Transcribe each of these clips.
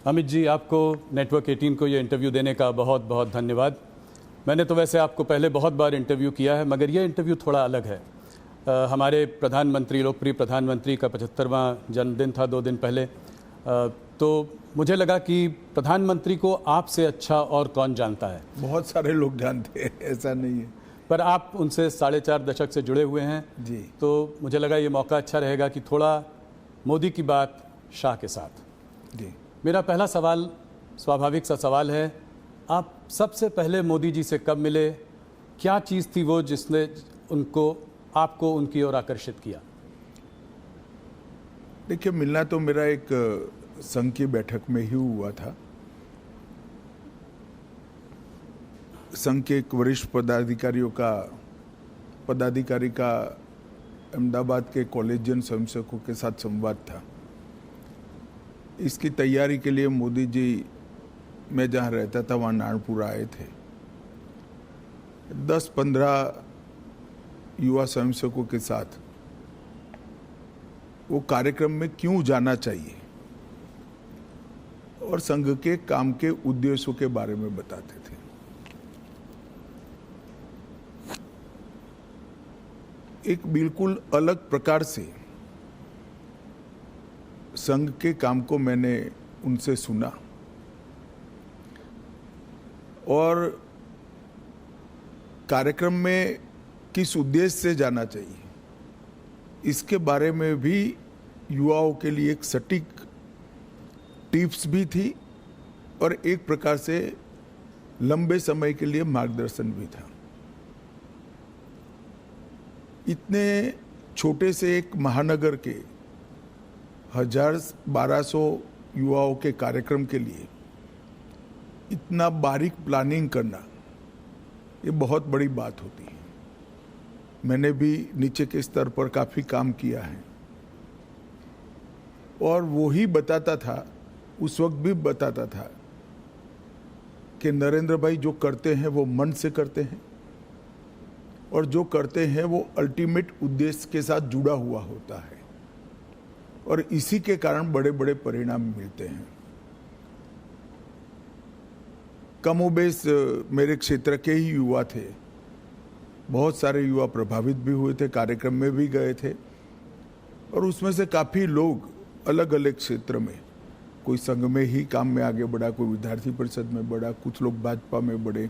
अमित जी, आपको नेटवर्क 18 को ये इंटरव्यू देने का बहुत बहुत धन्यवाद। मैंने तो वैसे आपको पहले बहुत बार इंटरव्यू किया है, मगर ये इंटरव्यू थोड़ा अलग है। हमारे प्रधानमंत्री, लोकप्रिय प्रधानमंत्री का 75वां जन्मदिन था 2 दिन पहले। तो मुझे लगा कि प्रधानमंत्री को आपसे अच्छा और कौन जानता है। बहुत सारे लोग जानते हैं, ऐसा नहीं है, पर आप उनसे 4.5 दशक से जुड़े हुए हैं जी। तो मुझे लगा ये मौका अच्छा रहेगा कि थोड़ा मोदी की बात शाह के साथ। जी, मेरा पहला सवाल स्वाभाविक सा सवाल है, आप सबसे पहले मोदी जी से कब मिले? क्या चीज़ थी वो जिसने आपको उनकी ओर आकर्षित किया? देखिए, मिलना तो मेरा एक संघ की बैठक में ही हुआ था। संघ के एक वरिष्ठ पदाधिकारी का अहमदाबाद के कॉलेजियन स्वयंसेवकों के साथ संवाद था। इसकी तैयारी के लिए मोदी जी, मैं जहाँ रहता था वहाँ नारायणपुर आए थे। 10-15 युवा स्वयंसेवकों के साथ वो कार्यक्रम में क्यों जाना चाहिए और संघ के काम के उद्देश्यों के बारे में बताते थे। एक बिल्कुल अलग प्रकार से संघ के काम को मैंने उनसे सुना और कार्यक्रम में किस उद्देश्य से जाना चाहिए इसके बारे में भी युवाओं के लिए एक सटीक टिप्स भी थी और एक प्रकार से लंबे समय के लिए मार्गदर्शन भी था। इतने छोटे से एक महानगर के 1200 युवाओं के कार्यक्रम के लिए इतना बारीक प्लानिंग करना, ये बहुत बड़ी बात होती है। मैंने भी नीचे के स्तर पर काफ़ी काम किया है और वो ही बताता था, उस वक्त भी बताता था कि नरेंद्र भाई जो करते हैं वो मन से करते हैं और जो करते हैं वो अल्टीमेट उद्देश्य के साथ जुड़ा हुआ होता है और इसी के कारण बड़े बड़े परिणाम मिलते हैं। कमोबेश मेरे क्षेत्र के ही युवा थे, बहुत सारे युवा प्रभावित भी हुए थे, कार्यक्रम में भी गए थे और उसमें से काफ़ी लोग अलग अलग क्षेत्र में, कोई संघ में ही काम में आगे बढ़ा, कोई विद्यार्थी परिषद में बढ़ा, कुछ लोग भाजपा में बढ़े,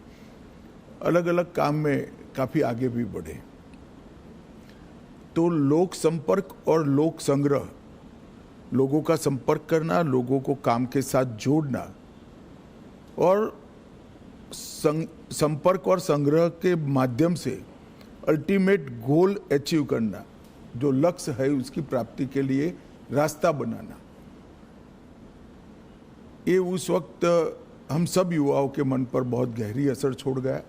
अलग अलग काम में काफ़ी आगे भी बढ़े। तो लोक संपर्क और लोक संग्रह, लोगों का संपर्क करना, लोगों को काम के साथ जोड़ना और संपर्क और संग्रह के माध्यम से अल्टीमेट गोल अचीव करना, जो लक्ष्य है उसकी प्राप्ति के लिए रास्ता बनाना, ये उस वक्त हम सब युवाओं के मन पर बहुत गहरी असर छोड़ गया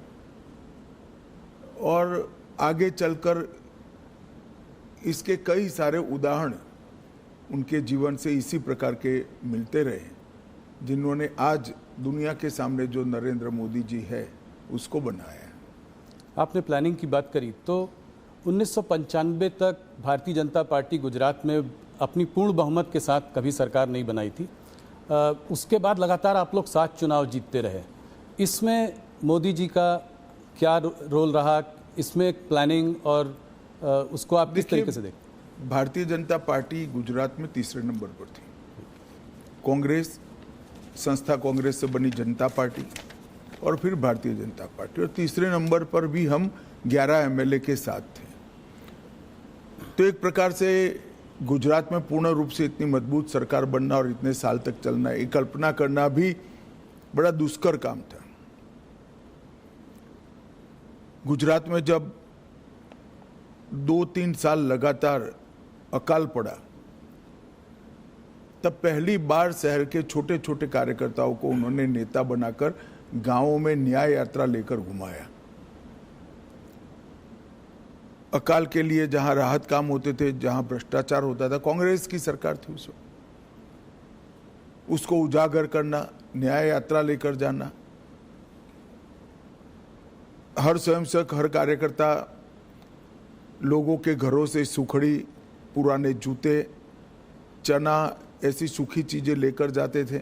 और आगे चलकर इसके कई सारे उदाहरण उनके जीवन से इसी प्रकार के मिलते रहे, जिन्होंने आज दुनिया के सामने जो नरेंद्र मोदी जी है उसको बनाया। आपने प्लानिंग की बात करी तो 1995 तक भारतीय जनता पार्टी गुजरात में अपनी पूर्ण बहुमत के साथ कभी सरकार नहीं बनाई थी। उसके बाद लगातार आप लोग 7 चुनाव जीतते रहे। इसमें मोदी जी का क्या रोल रहा? इसमें प्लानिंग और उसको आप किस तरीके से देखते? भारतीय जनता पार्टी गुजरात में तीसरे नंबर पर थी। कांग्रेस, संस्था कांग्रेस से बनी जनता पार्टी और फिर भारतीय जनता पार्टी, और तीसरे नंबर पर भी हम 11 एमएलए के साथ थे। तो एक प्रकार से गुजरात में पूर्ण रूप से इतनी मजबूत सरकार बनना और इतने साल तक चलना, ये कल्पना करना भी बड़ा दुष्कर काम था। गुजरात में जब 2-3 साल लगातार अकाल पड़ा, तब पहली बार शहर के छोटे छोटे कार्यकर्ताओं को उन्होंने नेता बनाकर गांवों में न्याय यात्रा लेकर घुमाया। अकाल के लिए जहां राहत काम होते थे, जहां भ्रष्टाचार होता था, कांग्रेस की सरकार थी उस वक्त, उसको उजागर करना, न्याय यात्रा लेकर जाना। हर स्वयंसेवक, हर कार्यकर्ता लोगों के घरों से सुखड़ी, पुराने जूते, चना, ऐसी सूखी चीजें लेकर जाते थे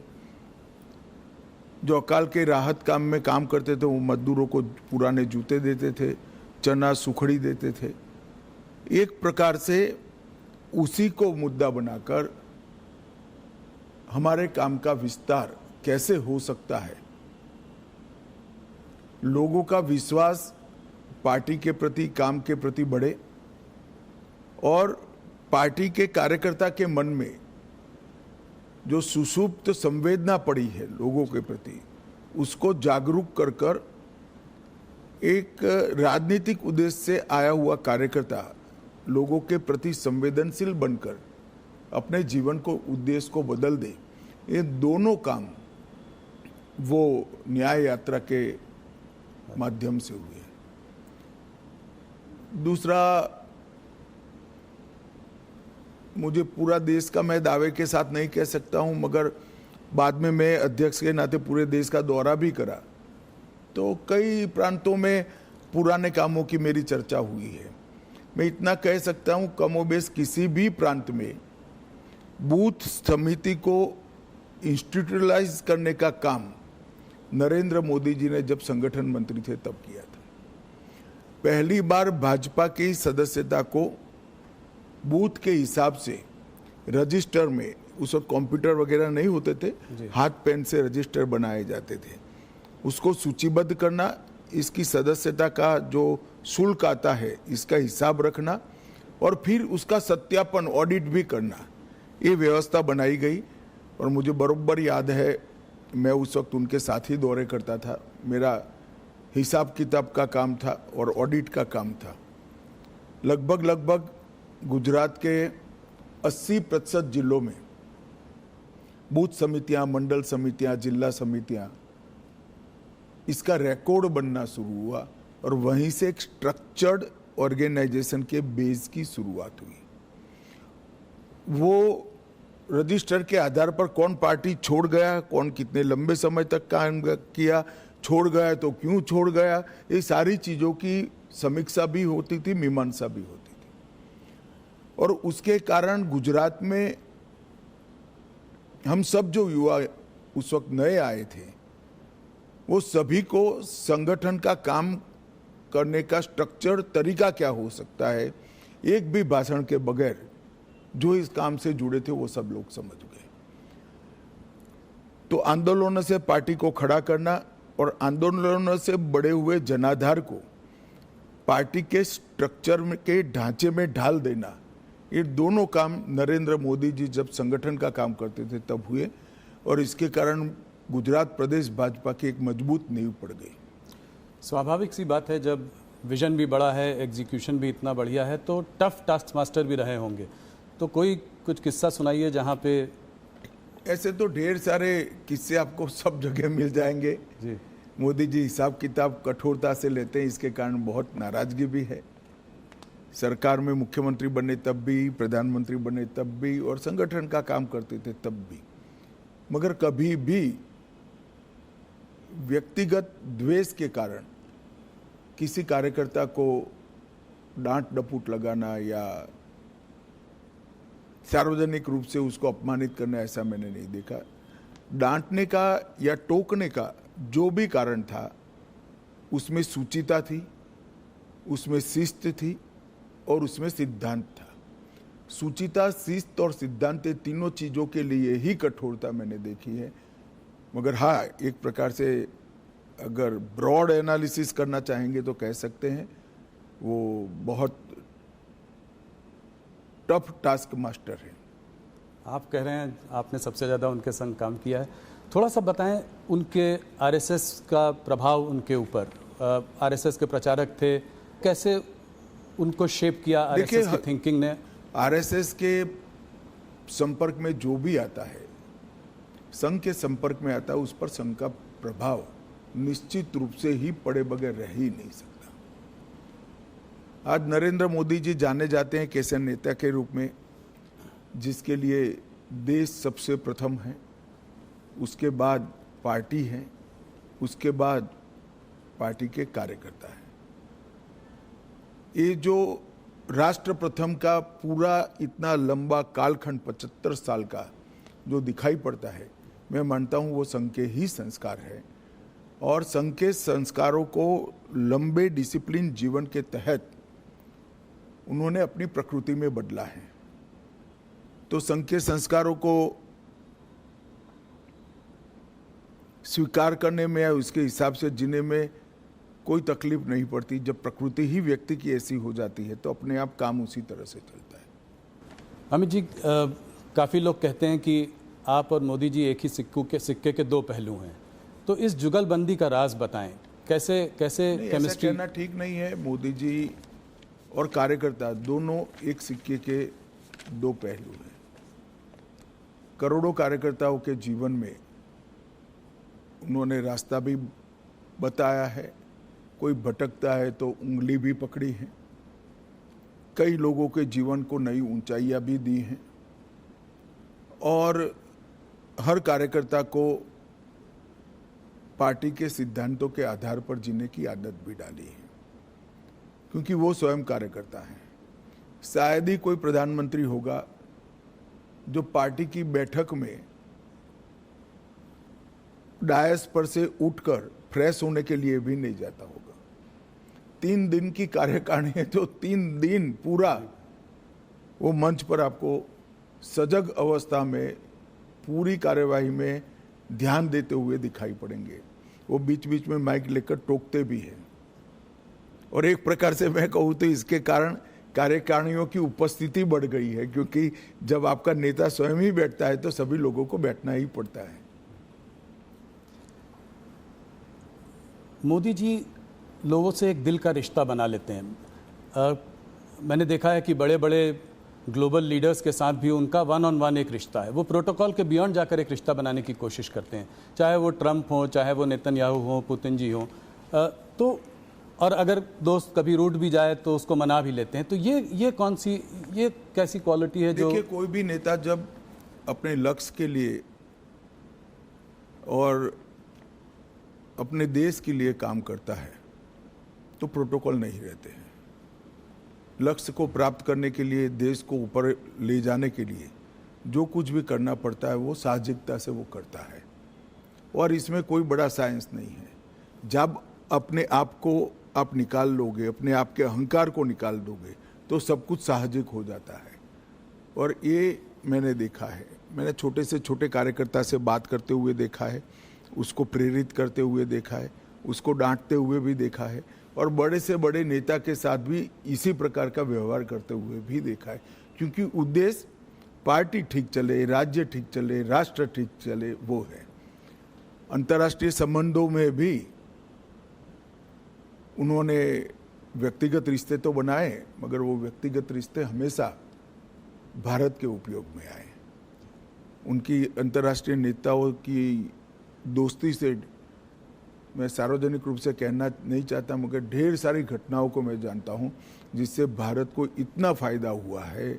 जो अकाल के राहत काम में काम करते थे वो मजदूरों को पुराने जूते देते थे, चना सुखड़ी देते थे। एक प्रकार से उसी को मुद्दा बनाकर हमारे काम का विस्तार कैसे हो सकता है, लोगों का विश्वास पार्टी के प्रति, काम के प्रति बढ़े और पार्टी के कार्यकर्ता के मन में जो सुषुप्त संवेदना पड़ी है लोगों के प्रति, उसको जागरूक कर कर एक राजनीतिक उद्देश्य से आया हुआ कार्यकर्ता लोगों के प्रति संवेदनशील बनकर अपने जीवन को, उद्देश्य को बदल दे। ये दोनों काम वो न्याय यात्रा के माध्यम से हुए। दूसरा, मुझे पूरा देश का मैं दावे के साथ नहीं कह सकता हूं, मगर बाद में मैं अध्यक्ष के नाते पूरे देश का दौरा भी करा, तो कई प्रांतों में पुराने कामों की मेरी चर्चा हुई है। मैं इतना कह सकता हूं, कमोबेश किसी भी प्रांत में बूथ समिति को इंस्टीट्यूशनलाइज करने का काम नरेंद्र मोदी जी ने जब संगठन मंत्री थे तब किया था। पहली बार भाजपा की सदस्यता को बूथ के हिसाब से रजिस्टर में, उस वक्त कंप्यूटर वगैरह नहीं होते थे, हाथ पेन से रजिस्टर बनाए जाते थे, उसको सूचीबद्ध करना, इसकी सदस्यता का जो शुल्क आता है इसका हिसाब रखना और फिर उसका सत्यापन, ऑडिट भी करना, ये व्यवस्था बनाई गई। और मुझे बरोबर याद है, मैं उस वक्त उनके साथ ही दौरे करता था, मेरा हिसाब किताब का काम था और ऑडिट का काम था। लगभग गुजरात के 80% जिलों में बूथ समितियां, मंडल समितियां, जिला समितियां, इसका रिकॉर्ड बनना शुरू हुआ और वहीं से एक स्ट्रक्चर्ड ऑर्गेनाइजेशन के बेस की शुरुआत हुई। वो रजिस्टर के आधार पर कौन पार्टी छोड़ गया, कौन कितने लंबे समय तक काम किया, छोड़ गया तो क्यों छोड़ गया, ये सारी चीज़ों की समीक्षा भी होती थी, मीमांसा भी होती थी। और उसके कारण गुजरात में हम सब जो युवा उस वक्त नए आए थे, वो सभी को संगठन का काम करने का स्ट्रक्चर, तरीका क्या हो सकता है, एक भी भाषण के बगैर जो इस काम से जुड़े थे वो सब लोग समझ गए। तो आंदोलनों से पार्टी को खड़ा करना और आंदोलनों से बड़े हुए जनाधार को पार्टी के स्ट्रक्चर के ढांचे में ढाल देना, ये दोनों काम नरेंद्र मोदी जी जब संगठन का काम करते थे तब हुए और इसके कारण गुजरात प्रदेश भाजपा की एक मजबूत नींव पड़ गई। स्वाभाविक सी बात है, जब विजन भी बड़ा है, एग्जीक्यूशन भी इतना बढ़िया है, तो टफ टास्क मास्टर भी रहे होंगे। तो कोई कुछ किस्सा सुनाइए जहाँ पे। ऐसे तो ढेर सारे किस्से आपको सब जगह मिल जाएंगे जी। मोदी जी हिसाब किताब कठोरता से लेते हैं, इसके कारण बहुत नाराजगी भी है। सरकार में मुख्यमंत्री बने तब भी, प्रधानमंत्री बने तब भी और संगठन का काम करते थे तब भी, मगर कभी भी व्यक्तिगत द्वेष के कारण किसी कार्यकर्ता को डांट डपूट लगाना या सार्वजनिक रूप से उसको अपमानित करना, ऐसा मैंने नहीं देखा। डांटने का या टोकने का जो भी कारण था, उसमें सूचिता थी, उसमें शिस्त थी और उसमें सिद्धांत था। सूचिता, शिस्त और सिद्धांत, तीनों चीज़ों के लिए ही कठोरता मैंने देखी है। मगर हाँ, एक प्रकार से अगर ब्रॉड एनालिसिस करना चाहेंगे तो कह सकते हैं वो बहुत टफ टास्क मास्टर है। आप कह रहे हैं आपने सबसे ज़्यादा उनके संग काम किया है, थोड़ा सा बताएं उनके आरएसएस का प्रभाव उनके ऊपर। आरएसएस के प्रचारक थे, कैसे उनको शेप किया आरएसएस की थिंकिंग ने? आरएसएस के संपर्क में जो भी आता है, संघ के संपर्क में आता है, उस पर संघ का प्रभाव निश्चित रूप से ही पड़े बगैर रह ही नहीं सकता। आज नरेंद्र मोदी जी जाने जाते हैं कैसे नेता के रूप में जिसके लिए देश सबसे प्रथम है, उसके बाद पार्टी है, उसके बाद पार्टी के कार्यकर्ता है। ये जो राष्ट्र प्रथम का पूरा इतना लंबा कालखंड 75 साल का जो दिखाई पड़ता है, मैं मानता हूं वो संघ के ही संस्कार है और संघ के संस्कारों को लंबे डिसिप्लिन जीवन के तहत उन्होंने अपनी प्रकृति में बदला है। तो संघ के संस्कारों को स्वीकार करने में या उसके हिसाब से जीने में कोई तकलीफ नहीं पड़ती। जब प्रकृति ही व्यक्ति की ऐसी हो जाती है तो अपने आप काम उसी तरह से चलता है। अमित जी, काफ़ी लोग कहते हैं कि आप और मोदी जी एक ही सिक्के के दो पहलू हैं, तो इस जुगलबंदी का राज बताएं। कैसे केमिस्ट्री? कहना ठीक नहीं है। मोदी जी और कार्यकर्ता दोनों एक सिक्के के दो पहलू हैं। करोड़ों कार्यकर्ताओं के जीवन में उन्होंने रास्ता भी बताया है, कोई भटकता है तो उंगली भी पकड़ी है, कई लोगों के जीवन को नई ऊंचाइयां भी दी हैं और हर कार्यकर्ता को पार्टी के सिद्धांतों के आधार पर जीने की आदत भी डाली है, क्योंकि वो स्वयं कार्यकर्ता है। शायद ही कोई प्रधानमंत्री होगा जो पार्टी की बैठक में डायस पर से उठकर फ्रेश होने के लिए भी नहीं जाता होगा। 3 दिन की कार्यकारिणी है तो 3 दिन पूरा वो मंच पर आपको सजग अवस्था में पूरी कार्यवाही में ध्यान देते हुए दिखाई पड़ेंगे। वो बीच बीच में माइक लेकर टोकते भी हैं और एक प्रकार से मैं कहूँ तो इसके कारण कार्यकारिणियों की उपस्थिति बढ़ गई है, क्योंकि जब आपका नेता स्वयं ही बैठता है तो सभी लोगों को बैठना ही पड़ता है। मोदी जी लोगों से एक दिल का रिश्ता बना लेते हैं। मैंने देखा है कि बड़े बड़े ग्लोबल लीडर्स के साथ भी उनका 1-on-1 एक रिश्ता है। वो प्रोटोकॉल के बियॉन्ड जाकर एक रिश्ता बनाने की कोशिश करते हैं, चाहे वो ट्रंप हो, चाहे वो नेतन्याहू हो, पुतिन जी हो। तो और अगर दोस्त कभी रूठ भी जाए तो उसको मना भी लेते हैं। तो ये कैसी क्वालिटी है जो? देखिए, कोई भी नेता जब अपने लक्ष्य के लिए और अपने देश के लिए काम करता है तो प्रोटोकॉल नहीं रहते हैं। लक्ष्य को प्राप्त करने के लिए, देश को ऊपर ले जाने के लिए जो कुछ भी करना पड़ता है वो साहसिकता से वो करता है और इसमें कोई बड़ा साइंस नहीं है। जब अपने आप को आप निकाल लोगे, अपने आप के अहंकार को निकाल दोगे तो सब कुछ साहसिक हो जाता है। और ये मैंने देखा है। मैंने छोटे से छोटे कार्यकर्ता से बात करते हुए देखा है, उसको प्रेरित करते हुए देखा है, उसको डांटते हुए भी देखा है और बड़े से बड़े नेता के साथ भी इसी प्रकार का व्यवहार करते हुए भी देखा है, क्योंकि उद्देश्य पार्टी ठीक चले, राज्य ठीक चले, राष्ट्र ठीक चले, वो है। अंतर्राष्ट्रीय संबंधों में भी उन्होंने व्यक्तिगत रिश्ते तो बनाए, मगर वो व्यक्तिगत रिश्ते हमेशा भारत के उपयोग में आए। उनकी अंतर्राष्ट्रीय नेताओं की दोस्ती से मैं सार्वजनिक रूप से कहना नहीं चाहता, मगर ढेर सारी घटनाओं को मैं जानता हूं जिससे भारत को इतना फायदा हुआ है।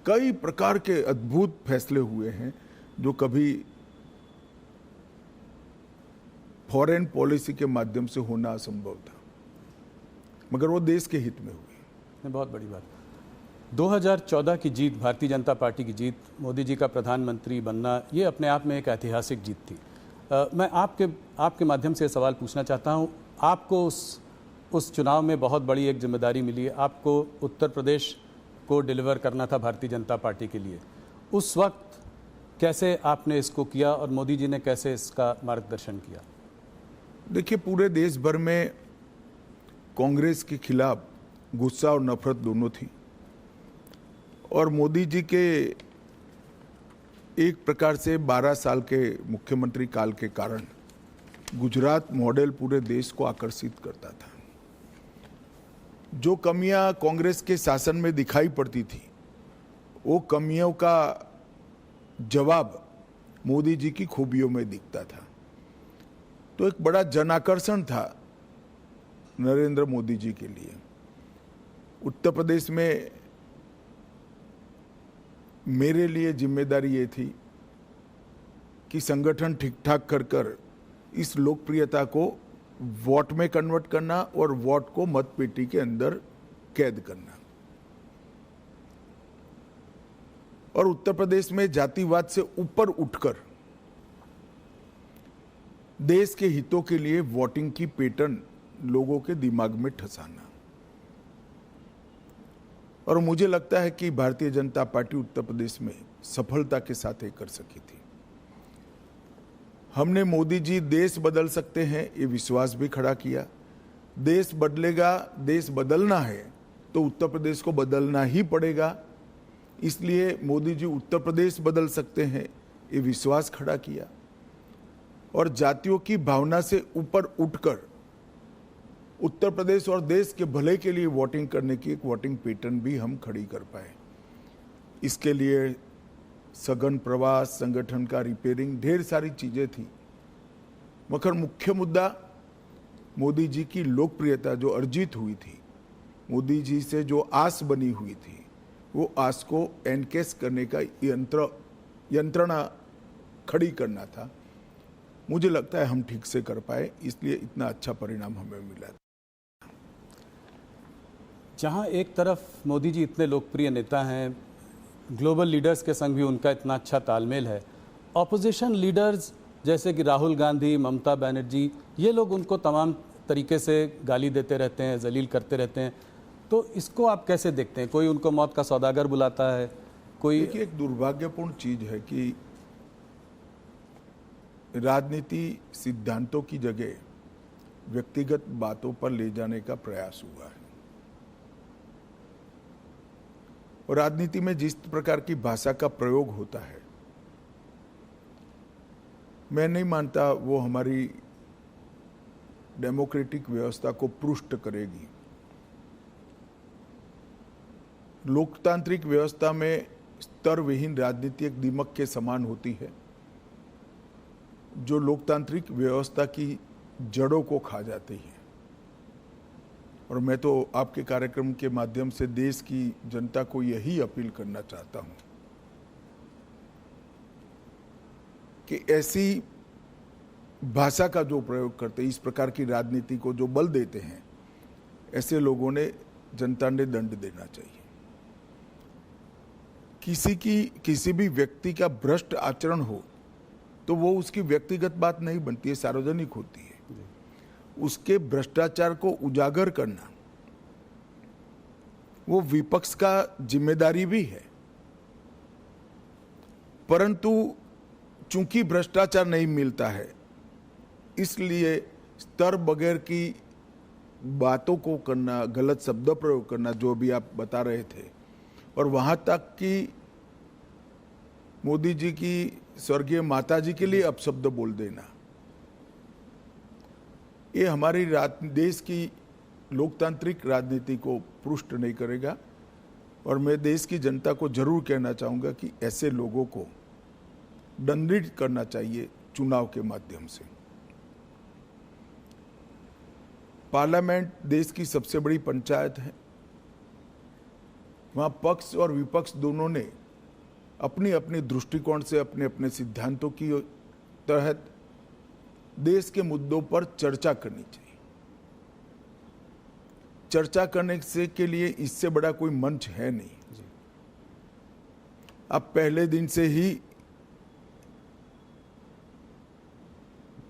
कई प्रकार के अद्भुत फैसले हुए हैं जो कभी फॉरेन पॉलिसी के माध्यम से होना असंभव था, मगर वो देश के हित में हुई। बहुत बड़ी बात। 2014 की जीत, भारतीय जनता पार्टी की जीत, मोदी जी का प्रधानमंत्री बनना, ये अपने आप में एक ऐतिहासिक जीत थी। मैं आपके माध्यम से सवाल पूछना चाहता हूँ। आपको उस चुनाव में बहुत बड़ी एक जिम्मेदारी मिली है। आपको उत्तर प्रदेश को डिलीवर करना था भारतीय जनता पार्टी के लिए। उस वक्त कैसे आपने इसको किया और मोदी जी ने कैसे इसका मार्गदर्शन किया? देखिए, पूरे देश भर में कांग्रेस के खिलाफ गुस्सा और नफरत दोनों थी और मोदी जी के एक प्रकार से 12 साल के मुख्यमंत्री काल के कारण गुजरात मॉडल पूरे देश को आकर्षित करता था। जो कमियां कांग्रेस के शासन में दिखाई पड़ती थी, वो कमियों का जवाब मोदी जी की खूबियों में दिखता था। तो एक बड़ा जनाकर्षण था नरेंद्र मोदी जी के लिए। उत्तर प्रदेश में मेरे लिए जिम्मेदारी ये थी कि संगठन ठीक ठाक कर इस लोकप्रियता को वोट में कन्वर्ट करना और वोट को मतपेटी के अंदर कैद करना। और उत्तर प्रदेश में जातिवाद से ऊपर उठकर देश के हितों के लिए वोटिंग की पैटर्न लोगों के दिमाग में ठसाना। और मुझे लगता है कि भारतीय जनता पार्टी उत्तर प्रदेश में सफलता के साथ ये कर सकी थी। हमने मोदी जी देश बदल सकते हैं ये विश्वास भी खड़ा किया। देश बदलेगा, देश बदलना है तो उत्तर प्रदेश को बदलना ही पड़ेगा, इसलिए मोदी जी उत्तर प्रदेश बदल सकते हैं ये विश्वास खड़ा किया। और जातियों की भावना से ऊपर उठकर उत्तर प्रदेश और देश के भले के लिए वोटिंग करने की एक वोटिंग पैटर्न भी हम खड़ी कर पाए। इसके लिए सघन प्रवास, संगठन का रिपेयरिंग, ढेर सारी चीजें थी, मगर मुख्य मुद्दा मोदी जी की लोकप्रियता जो अर्जित हुई थी, मोदी जी से जो आस बनी हुई थी, वो आस को एनकेस करने का यंत्रणा खड़ी करना था। मुझे लगता है हम ठीक से कर पाए, इसलिए इतना अच्छा परिणाम हमें मिला। जहां एक तरफ मोदी जी इतने लोकप्रिय नेता हैं, ग्लोबल लीडर्स के संग भी उनका इतना अच्छा तालमेल है, ऑपोजिशन लीडर्स जैसे कि राहुल गांधी, ममता बनर्जी, ये लोग उनको तमाम तरीके से गाली देते रहते हैं, जलील करते रहते हैं, तो इसको आप कैसे देखते हैं? कोई उनको मौत का सौदागर बुलाता है, कोई। देखिए, एक दुर्भाग्यपूर्ण चीज है कि राजनीति सिद्धांतों की जगह व्यक्तिगत बातों पर ले जाने का प्रयास हुआ है। और राजनीति में जिस प्रकार की भाषा का प्रयोग होता है, मैं नहीं मानता वो हमारी डेमोक्रेटिक व्यवस्था को पुष्ट करेगी। लोकतांत्रिक व्यवस्था में स्तर विहीन राजनीति एक दीमक के समान होती है, जो लोकतांत्रिक व्यवस्था की जड़ों को खा जाती है। और मैं तो आपके कार्यक्रम के माध्यम से देश की जनता को यही अपील करना चाहता हूं कि ऐसी भाषा का जो प्रयोग करते हैं, इस प्रकार की राजनीति को जो बल देते हैं, ऐसे लोगों ने जनता ने दंड देना चाहिए। किसी भी व्यक्ति का भ्रष्ट आचरण हो तो वो उसकी व्यक्तिगत बात नहीं बनती है, सार्वजनिक होती है। उसके भ्रष्टाचार को उजागर करना वो विपक्ष का जिम्मेदारी भी है, परंतु चूंकि भ्रष्टाचार नहीं मिलता है, इसलिए स्तर बगैर की बातों को करना, गलत शब्द प्रयोग करना, जो भी आप बता रहे थे, और वहां तक कि मोदी जी की स्वर्गीय माता जी के लिए अपशब्द बोल देना, ये हमारी देश की लोकतांत्रिक राजनीति को पुष्ट नहीं करेगा। और मैं देश की जनता को जरूर कहना चाहूंगा कि ऐसे लोगों को दंडित करना चाहिए चुनाव के माध्यम से। पार्लियामेंट देश की सबसे बड़ी पंचायत है, वहां पक्ष और विपक्ष दोनों ने अपनी अपनी दृष्टिकोण से, अपने अपने सिद्धांतों की तहत देश के मुद्दों पर चर्चा करनी चाहिए। चर्चा करने से के लिए इससे बड़ा कोई मंच है नहीं। आप पहले दिन से ही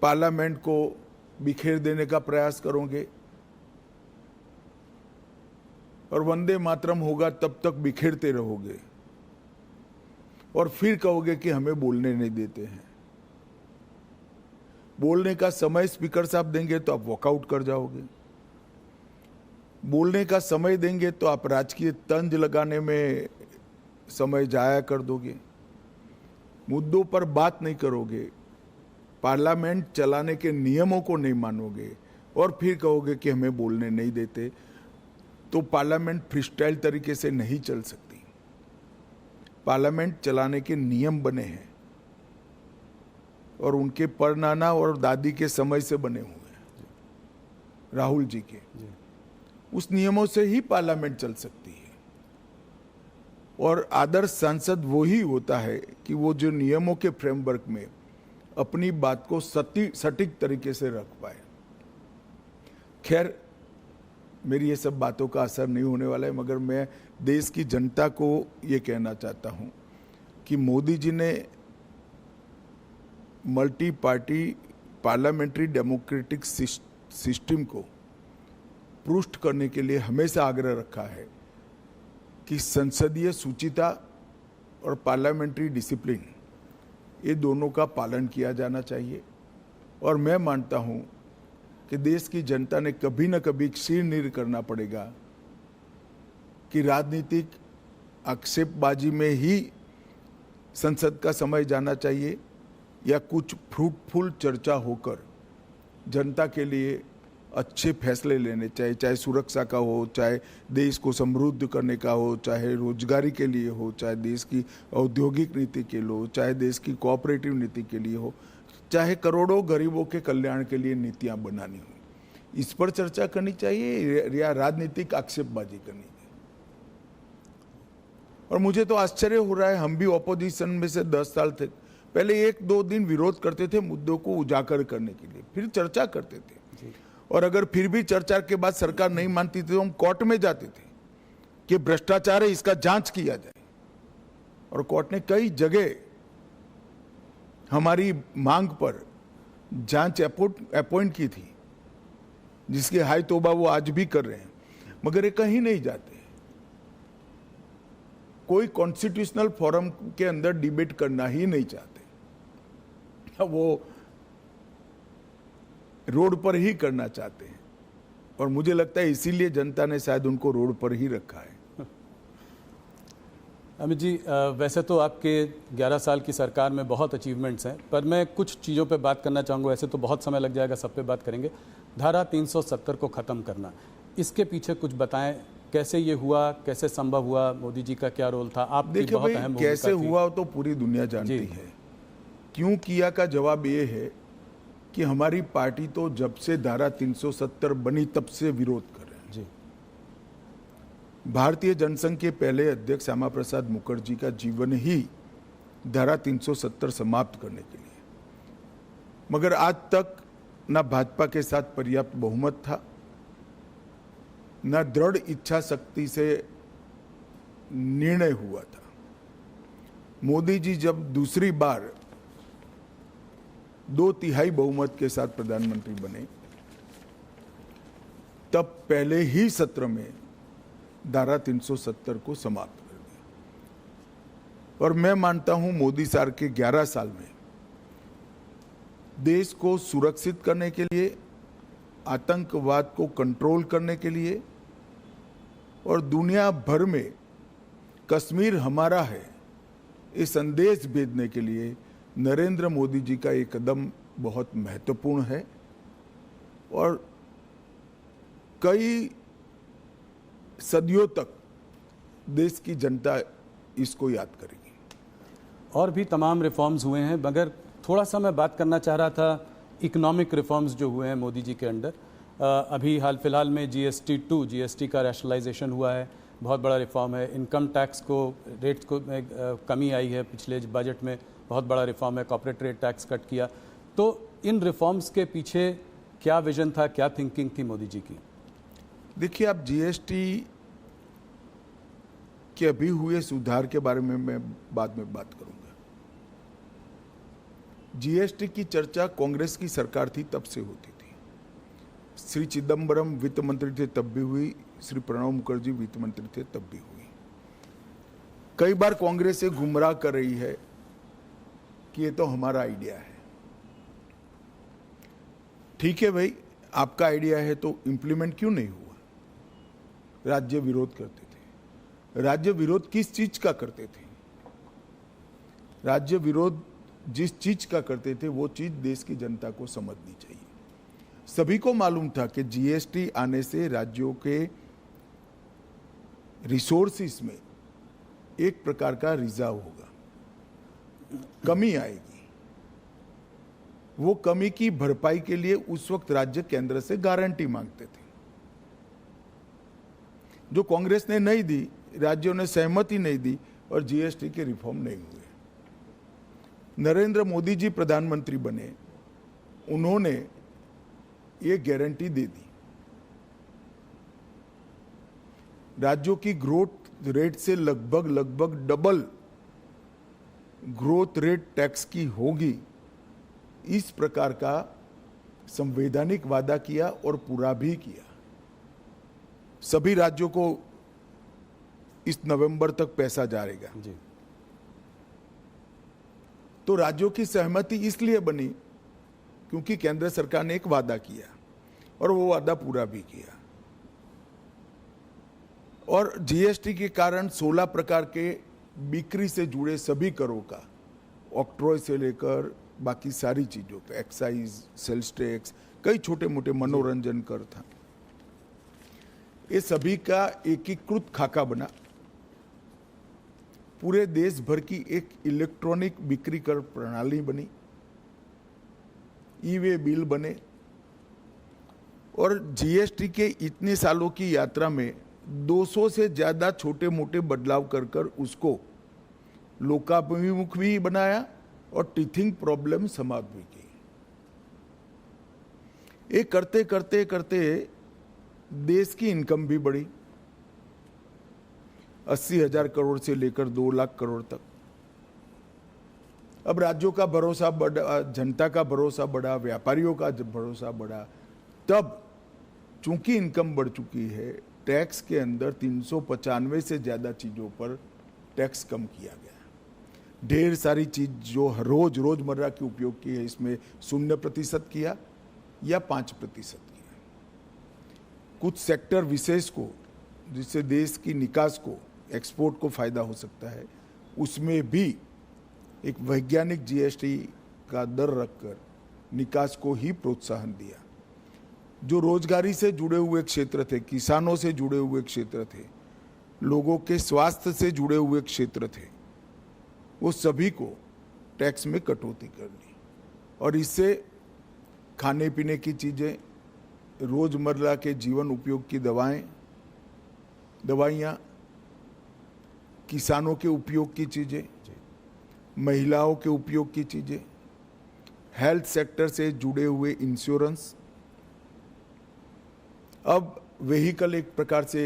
पार्लियामेंट को बिखेर देने का प्रयास करोगे और वंदे मातरम होगा तब तक बिखेरते रहोगे, और फिर कहोगे कि हमें बोलने नहीं देते हैं। बोलने का समय स्पीकर साहब देंगे तो आप वॉकआउट कर जाओगे, बोलने का समय देंगे तो आप राजकीय तंज लगाने में समय जाया कर दोगे, मुद्दों पर बात नहीं करोगे, पार्लियामेंट चलाने के नियमों को नहीं मानोगे, और फिर कहोगे कि हमें बोलने नहीं देते, तो पार्लियामेंट फ्रीस्टाइल तरीके से नहीं चल सकती। पार्लियामेंट चलाने के नियम बने हैं और उनके परनाना और दादी के समय से बने हुए हैं, राहुल जी के। उस नियमों से ही पार्लियामेंट चल सकती है। और आदर्श सांसद वो ही होता है कि वो जो नियमों के फ्रेमवर्क में अपनी बात को सटीक तरीके से रख पाए। खैर, मेरी ये सब बातों का असर नहीं होने वाला है, मगर मैं देश की जनता को ये कहना चाहता हूं कि मोदी जी ने multi party parliamentary democratic system को पुष्ट करने के लिए हमेशा आग्रह रखा है कि संसदीय शुचिता और पार्लियामेंट्री डिसिप्लिन ये दोनों का पालन किया जाना चाहिए। और मैं मानता हूं कि देश की जनता ने कभी न कभी शीर्ष करना पड़ेगा कि राजनीतिक आक्षेपबाजी में ही संसद का समय जाना चाहिए या कुछ फ्रूटफुल चर्चा होकर जनता के लिए अच्छे फैसले लेने चाहिए, चाहे सुरक्षा का हो, चाहे देश को समृद्ध करने का हो, चाहे रोजगारी के लिए हो, चाहे देश की औद्योगिक नीति के लिए हो, चाहे देश की कोऑपरेटिव नीति के लिए हो, चाहे करोड़ों गरीबों के कल्याण के लिए नीतियां बनानी हो। इस पर चर्चा करनी चाहिए या राजनीतिक आक्षेपबाजी करनी चाहिए। और मुझे तो आश्चर्य हो रहा है, हम भी ऑपोजिशन में से 10 साल थे, पहले 1-2 दिन विरोध करते थे मुद्दों को उजागर करने के लिए, फिर चर्चा करते थे। और अगर फिर भी चर्चा के बाद सरकार नहीं मानती थी तो हम कोर्ट में जाते थे कि भ्रष्टाचार है, इसका जांच किया जाए। और कोर्ट ने कई जगह हमारी मांग पर जांच अपॉइंट की थी, जिसकी हाई तौबा वो आज भी कर रहे हैं, मगर ये कहीं नहीं जाते। कोई कॉन्स्टिट्यूशनल फोरम के अंदर डिबेट करना ही नहीं चाहते, वो रोड पर ही करना चाहते हैं। और मुझे लगता है इसीलिए जनता ने शायद उनको रोड पर ही रखा है। अमित जी, वैसे तो आपके 11 साल की सरकार में बहुत अचीवमेंट्स हैं, पर मैं कुछ चीज़ों पे बात करना चाहूँगा। वैसे तो बहुत समय लग जाएगा, सब पे बात करेंगे। धारा 370 को ख़त्म करना, इसके पीछे कुछ बताएं, कैसे ये हुआ, कैसे संभव हुआ, मोदी जी का क्या रोल था? आप देखिए भाई, कैसे हुआ तो पूरी दुनिया जानती है। क्यों किया का जवाब ये है कि हमारी पार्टी तो जब से धारा 370 बनी तब से विरोध कर रहे हैं। जी। भारतीय जनसंघ के पहले अध्यक्ष श्यामा प्रसाद मुखर्जी का जीवन ही धारा 370 समाप्त करने के लिए, मगर आज तक न भाजपा के साथ पर्याप्त बहुमत था, न दृढ़ इच्छा शक्ति से निर्णय हुआ था। मोदी जी जब दूसरी बार 2/3 बहुमत के साथ प्रधानमंत्री बने, तब पहले ही सत्र में धारा 370 को समाप्त कर दिया। और मैं मानता हूं मोदी सरकार के 11 साल में देश को सुरक्षित करने के लिए, आतंकवाद को कंट्रोल करने के लिए और दुनिया भर में कश्मीर हमारा है ये संदेश भेजने के लिए नरेंद्र मोदी जी का ये कदम बहुत महत्वपूर्ण है। और कई सदियों तक देश की जनता इसको याद करेगी। और भी तमाम रिफॉर्म्स हुए हैं, मगर थोड़ा सा मैं बात करना चाह रहा था इकोनॉमिक रिफॉर्म्स जो हुए हैं मोदी जी के अंडर। अभी हाल फिलहाल में जीएसटी का रैशनलाइजेशन हुआ है, बहुत बड़ा रिफॉर्म है। इनकम टैक्स को रेट्स को कमी आई है, पिछले बजट में बहुत बड़ा रिफॉर्म है। कॉर्पोरेट रेट टैक्स कट किया। तो इन रिफॉर्म्स के पीछे क्या विजन था, क्या थिंकिंग थी मोदी जी की? देखिए, आप जीएसटी के अभी हुए सुधार के बारे में मैं बाद में बात करूंगा। जीएसटी की चर्चा कांग्रेस की सरकार थी तब से होती थी। श्री चिदम्बरम वित्त मंत्री थे तब भी हुई, श्री प्रणब मुखर्जी वित्त मंत्री थे तब भी हुई। कई बार कांग्रेस से गुमराह कर रही है कि ये तो हमारा आइडिया है। ठीक है भाई, आपका आइडिया है तो इंप्लीमेंट क्यों नहीं हुआ? राज्य विरोध करते थे। राज्य विरोध किस चीज का करते थे? राज्य विरोध जिस चीज का करते थे वो चीज देश की जनता को समझनी चाहिए। सभी को मालूम था कि जीएसटी आने से राज्यों के रिसोर्सेस में एक प्रकार का रिजर्व होगा, कमी आएगी। वो कमी की भरपाई के लिए उस वक्त राज्य केंद्र से गारंटी मांगते थे, जो कांग्रेस ने नहीं दी, राज्यों ने सहमति नहीं दी और जीएसटी के रिफॉर्म नहीं हुए। नरेंद्र मोदी जी प्रधानमंत्री बने, उन्होंने ये गारंटी दे दी। राज्यों की ग्रोथ रेट से लगभग डबल ग्रोथ रेट टैक्स की होगी, इस प्रकार का संवैधानिक वादा किया और पूरा भी किया। सभी राज्यों को इस नवंबर तक पैसा जाएगा। जी। तो राज्यों की सहमति इसलिए बनी क्योंकि केंद्र सरकार ने एक वादा किया और वो वादा पूरा भी किया। और जीएसटी के कारण 16 प्रकार के बिक्री से जुड़े सभी करों का, ऑक्ट्रॉय से लेकर बाकी सारी चीजों पे, एक्साइज, सेल्स टैक्स, कई छोटे मोटे मनोरंजन कर था, ये सभी का एकीकृत खाका बना। पूरे देश भर की एक इलेक्ट्रॉनिक बिक्री कर प्रणाली बनी, ई-वे बिल बने। और जीएसटी के इतने सालों की यात्रा में 200 से ज्यादा छोटे मोटे बदलाव कर कर उसको लोकाभिमुख भी बनाया और टीथिंग प्रॉब्लम समाप्त भी की। ये करते करते करते देश की इनकम भी बढ़ी, 80,000 करोड़ से लेकर 2 लाख करोड़ तक। अब राज्यों का भरोसा बढ़ा, जनता का भरोसा बढ़ा, व्यापारियों का भरोसा बढ़ा। तब चूंकि इनकम बढ़ चुकी है, टैक्स के अंदर 395 से ज्यादा चीजों पर टैक्स कम किया गया। ढेर सारी चीज जो रोजमर्रा के उपयोग की है, इसमें 0% किया या 5% किया। कुछ सेक्टर विशेष को, जिससे देश की निकास को, एक्सपोर्ट को फायदा हो सकता है, उसमें भी एक वैज्ञानिक जीएसटी का दर रखकर निकास को ही प्रोत्साहन दिया। जो रोजगारी से जुड़े हुए क्षेत्र थे, किसानों से जुड़े हुए क्षेत्र थे, लोगों के स्वास्थ्य से जुड़े हुए क्षेत्र थे, वो सभी को टैक्स में कटौती कर दी। और इससे खाने पीने की चीजें, रोजमर्रा के जीवन उपयोग की दवाइयाँ, किसानों के उपयोग की चीजें, महिलाओं के उपयोग की चीजें, हेल्थ सेक्टर से जुड़े हुए इंश्योरेंस। अब व्हीकल एक प्रकार से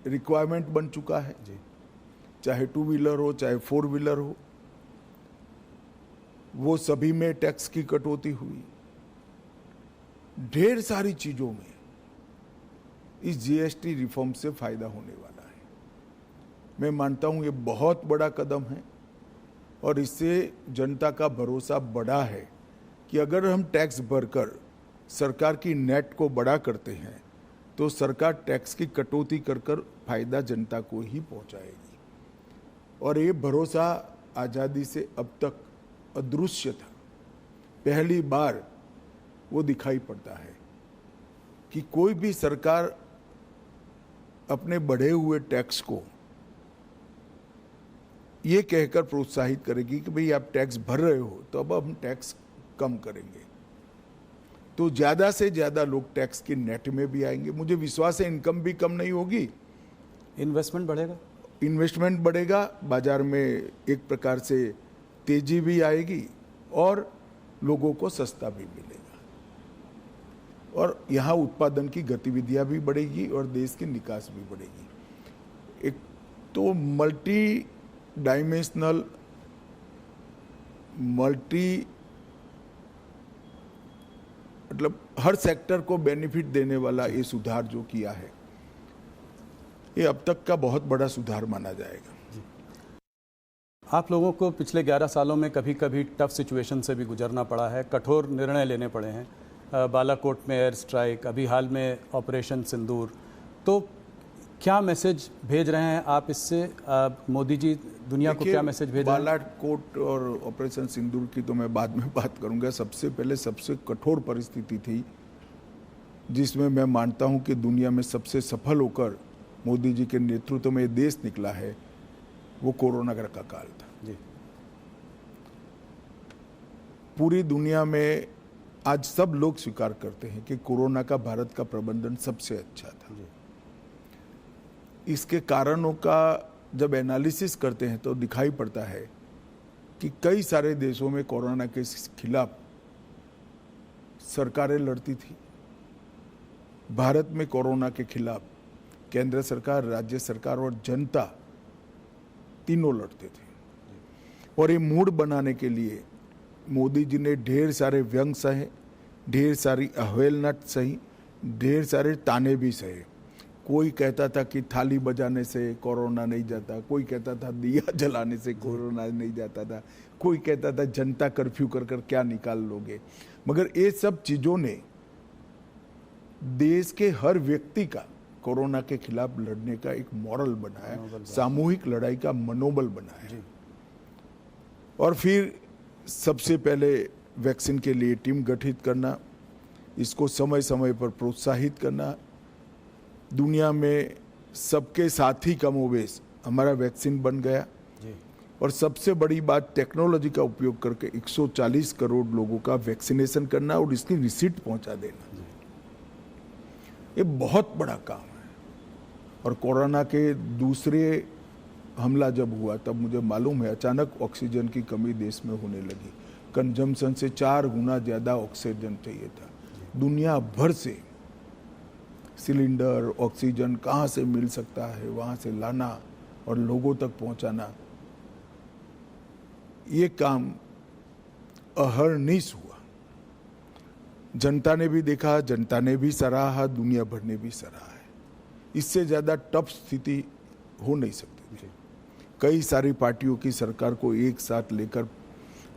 रिक्वायरमेंट बन चुका है, चाहे 2 व्हीलर हो चाहे 4 व्हीलर हो, वो सभी में टैक्स की कटौती हुई। ढेर सारी चीजों में इस जीएसटी रिफॉर्म से फायदा होने वाला है। मैं मानता हूं ये बहुत बड़ा कदम है और इससे जनता का भरोसा बढ़ा है कि अगर हम टैक्स भरकर सरकार की नेट को बड़ा करते हैं तो सरकार टैक्स की कटौती कर कर फायदा जनता को ही पहुंचाएगी। और ये भरोसा आज़ादी से अब तक अदृश्य था। पहली बार वो दिखाई पड़ता है कि कोई भी सरकार अपने बढ़े हुए टैक्स को ये कहकर प्रोत्साहित करेगी कि भाई आप टैक्स भर रहे हो तो अब हम टैक्स कम करेंगे, तो ज्यादा से ज्यादा लोग टैक्स के नेट में भी आएंगे। मुझे विश्वास है इनकम भी कम नहीं होगी, इन्वेस्टमेंट बढ़ेगा, इन्वेस्टमेंट बढ़ेगा, बाजार में एक प्रकार से तेजी भी आएगी और लोगों को सस्ता भी मिलेगा और यहाँ उत्पादन की गतिविधियां भी बढ़ेगी और देश की निकास भी बढ़ेगी। एक तो मल्टी डायमेंशनल, मतलब हर सेक्टर को बेनिफिट देने वाला ये सुधार जो किया है, ये अब तक का बहुत बड़ा सुधार माना जाएगा। आप लोगों को पिछले 11 सालों में कभी कभी टफ सिचुएशन से भी गुजरना पड़ा है, कठोर निर्णय लेने पड़े हैं, बालाकोट में एयर स्ट्राइक, अभी हाल में ऑपरेशन सिंदूर। तो क्या मैसेज भेज रहे हैं आप इससे? मोदी जी दुनिया को क्या मैसेज भेज रहे हैं? बालाकोट और ऑपरेशन सिंदूर की तो मैं बाद में बात करूंगा। सबसे पहले सबसे कठोर परिस्थिति थी जिसमें मैं मानता हूं कि दुनिया में सबसे सफल होकर मोदी जी के नेतृत्व में देश निकला है, वो कोरोना का काल था। जी। पूरी दुनिया में आज सब लोग स्वीकार करते हैं कि कोरोना का भारत का प्रबंधन सबसे अच्छा था। जी। इसके कारणों का जब एनालिसिस करते हैं तो दिखाई पड़ता है कि कई सारे देशों में कोरोना के खिलाफ सरकारें लड़ती थी। भारत में कोरोना के खिलाफ केंद्र सरकार, राज्य सरकार और जनता तीनों लड़ते थे। और ये मूड बनाने के लिए मोदी जी ने ढेर सारे व्यंग सहे, ढेर सारी अवहेलना सही, ढेर सारे ताने भी सहे। कोई कहता था कि थाली बजाने से कोरोना नहीं जाता, कोई कहता था दिया जलाने से कोरोना नहीं जाता था, कोई कहता था जनता कर्फ्यू कर कर क्या निकाल लोगे। मगर ये सब चीज़ों ने देश के हर व्यक्ति का कोरोना के खिलाफ लड़ने का एक मॉरल बनाया, सामूहिक लड़ाई का मनोबल बनाया। और फिर सबसे पहले वैक्सीन के लिए टीम गठित करना, इसको समय समय पर प्रोत्साहित करना, दुनिया में सबके साथ ही कमोबेश हमारा वैक्सीन बन गया। और सबसे बड़ी बात टेक्नोलॉजी का उपयोग करके 140 करोड़ लोगों का वैक्सीनेशन करना और इसकी रिसीट पहुंचा देना, ये बहुत बड़ा काम है। और कोरोना के दूसरे हमला जब हुआ तब मुझे मालूम है अचानक ऑक्सीजन की कमी देश में होने लगी। कंजम्पशन से 4 गुना ज़्यादा ऑक्सीजन चाहिए था। दुनिया भर से सिलेंडर ऑक्सीजन कहाँ से मिल सकता है वहाँ से लाना और लोगों तक पहुँचाना, ये काम अहर्निश हुआ। जनता ने भी देखा, जनता ने भी सराहा, दुनिया भर ने भी सराहा है। इससे ज़्यादा टफ स्थिति हो नहीं सकती। कई सारी पार्टियों की सरकार को एक साथ लेकर,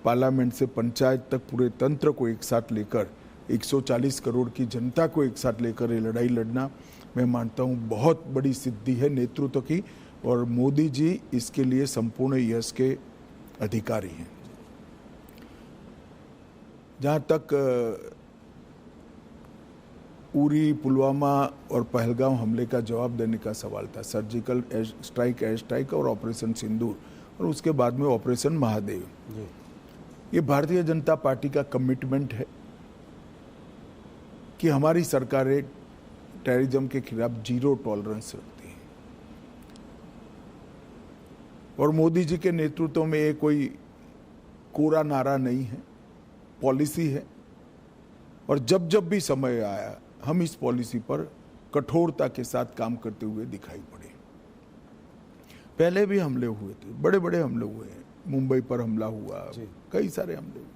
पार्लियामेंट से पंचायत तक पूरे तंत्र को एक साथ लेकर, 140 करोड़ की जनता को एक साथ लेकर ये लड़ाई लड़ना, मैं मानता हूँ बहुत बड़ी सिद्धि है नेतृत्व की। और मोदी जी इसके लिए संपूर्ण यश के अधिकारी हैं। जहाँ तक उरी, पुलवामा और पहलगाम हमले का जवाब देने का सवाल था, सर्जिकल स्ट्राइक, एयर स्ट्राइक और ऑपरेशन सिंदूर, और उसके बाद में ऑपरेशन महादेव, ये भारतीय जनता पार्टी का कमिटमेंट है कि हमारी सरकारें टेररिज्म के खिलाफ जीरो टॉलरेंस रखती है। और मोदी जी के नेतृत्व में ये कोई कोरा नारा नहीं है, पॉलिसी है। और जब जब भी समय आया हम इस पॉलिसी पर कठोरता के साथ काम करते हुए दिखाई पड़े। पहले भी हमले हुए थे, बड़े बड़े हमले हुए हैं। मुंबई पर हमला हुआ, कई सारे हमले हुए,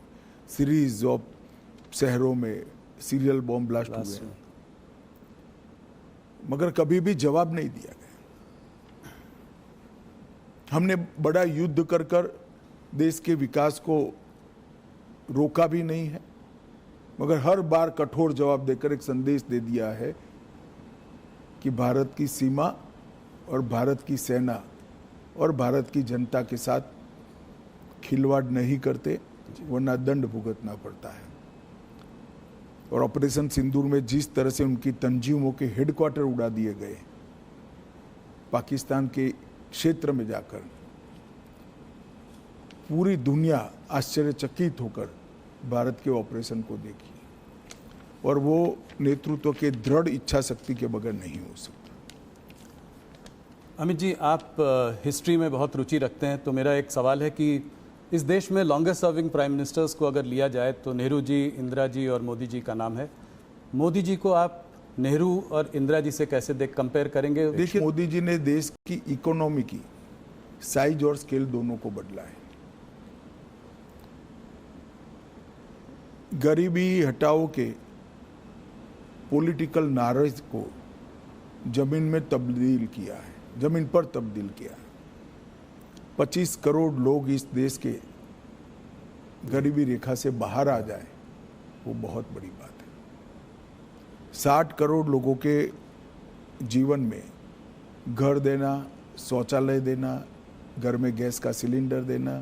सीरीज ऑफ शहरों में सीरियल बॉम्ब ब्लास्ट हुए हैं, मगर कभी भी जवाब नहीं दिया गया। हमने बड़ा युद्ध कर कर देश के विकास को रोका भी नहीं है, मगर हर बार कठोर जवाब देकर एक संदेश दे दिया है कि भारत की सीमा और भारत की सेना और भारत की जनता के साथ खिलवाड़ नहीं करते, वरना दंड भुगतना पड़ता है। और ऑपरेशन सिंदूर में जिस तरह से उनकी तंजीमों के हेडक्वार्टर उड़ा दिए गए, पाकिस्तान के क्षेत्र में जाकर, पूरी दुनिया आश्चर्यचकित होकर भारत के ऑपरेशन को देखी। और वो नेतृत्व के दृढ़ इच्छा शक्ति के बगैर नहीं हो सकता। अमित जी, आप हिस्ट्री में बहुत रुचि रखते हैं, तो मेरा एक सवाल है कि इस देश में लॉन्गेस्ट सर्विंग प्राइम मिनिस्टर्स को अगर लिया जाए तो नेहरू जी, इंदिरा जी और मोदी जी का नाम है। मोदी जी को आप नेहरू और इंदिरा जी से कैसे कंपेयर करेंगे? देखिए, मोदी जी ने देश की इकोनॉमी की साइज और स्केल दोनों को बदला है। गरीबी हटाओ के पॉलिटिकल नारेज को जमीन में तब्दील किया है, जमीन पर तब्दील किया है। 25 करोड़ लोग इस देश के गरीबी रेखा से बाहर आ जाए, वो बहुत बड़ी बात है। 60 करोड़ लोगों के जीवन में घर देना, शौचालय देना, घर में गैस का सिलेंडर देना,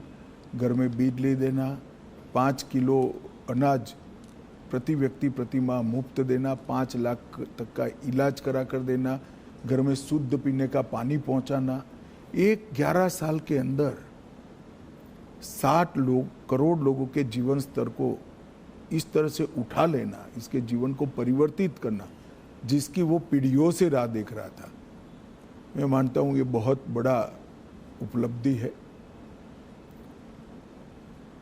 घर में बिजली देना, 5 किलो अनाज प्रति व्यक्ति प्रति माह मुफ्त देना, 5 लाख तक का इलाज करा कर देना, घर में शुद्ध पीने का पानी पहुंचाना। एक 11 साल के अंदर 60 करोड़ लोगों के जीवन स्तर को इस तरह से उठा लेना, इसके जीवन को परिवर्तित करना, जिसकी वो पीढ़ियों से राह देख रहा था, मैं मानता हूँ ये बहुत बड़ा उपलब्धि है।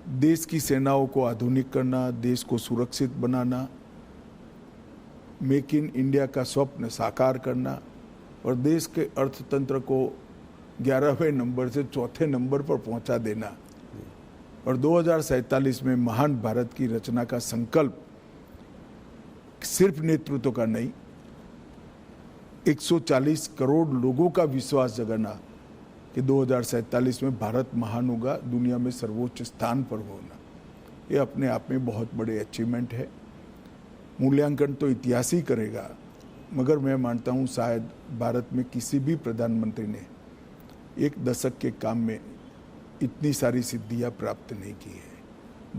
देश की सेनाओं को आधुनिक करना, देश को सुरक्षित बनाना, मेक इन इंडिया का स्वप्न साकार करना और देश के अर्थतंत्र को 11वें नंबर से 4थे नंबर पर पहुंचा देना और 2047 में महान भारत की रचना का संकल्प सिर्फ नेतृत्व का नहीं, 140 करोड़ लोगों का विश्वास जगाना कि 2047 में भारत महान होगा, दुनिया में सर्वोच्च स्थान पर होना, ये अपने आप में बहुत बड़े अचीवमेंट है। मूल्यांकन तो इतिहास ही करेगा, मगर मैं मानता हूँ शायद भारत में किसी भी प्रधानमंत्री ने एक दशक के काम में इतनी सारी सिद्धियां प्राप्त नहीं की है।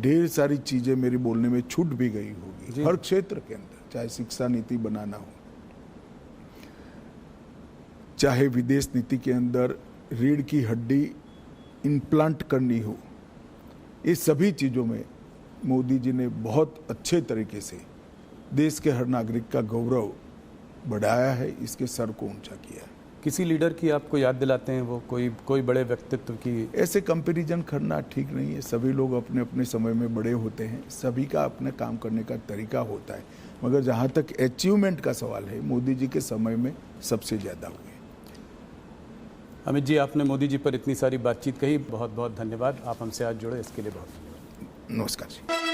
ढेर सारी चीजें मेरी बोलने में छूट भी गई होगी हर क्षेत्र के अंदर, चाहे शिक्षा नीति बनाना हो, चाहे विदेश नीति के अंदर रीढ़ की हड्डी इम्प्लांट करनी हो, ये सभी चीज़ों में मोदी जी ने बहुत अच्छे तरीके से देश के हर नागरिक का गौरव बढ़ाया है, इसके सर को ऊंचा किया है। किसी लीडर की आपको याद दिलाते हैं वो, कोई बड़े व्यक्तित्व की? ऐसे कंपैरिजन करना ठीक नहीं है। सभी लोग अपने अपने समय में बड़े होते हैं, सभी का अपने काम करने का तरीका होता है, मगर जहाँ तक अचीवमेंट का सवाल है, मोदी जी के समय में सबसे ज़्यादा हुए। अमित जी, आपने मोदी जी पर इतनी सारी बातचीत कही, बहुत बहुत धन्यवाद। आप हमसे आज जुड़े इसके लिए बहुत नमस्कार जी।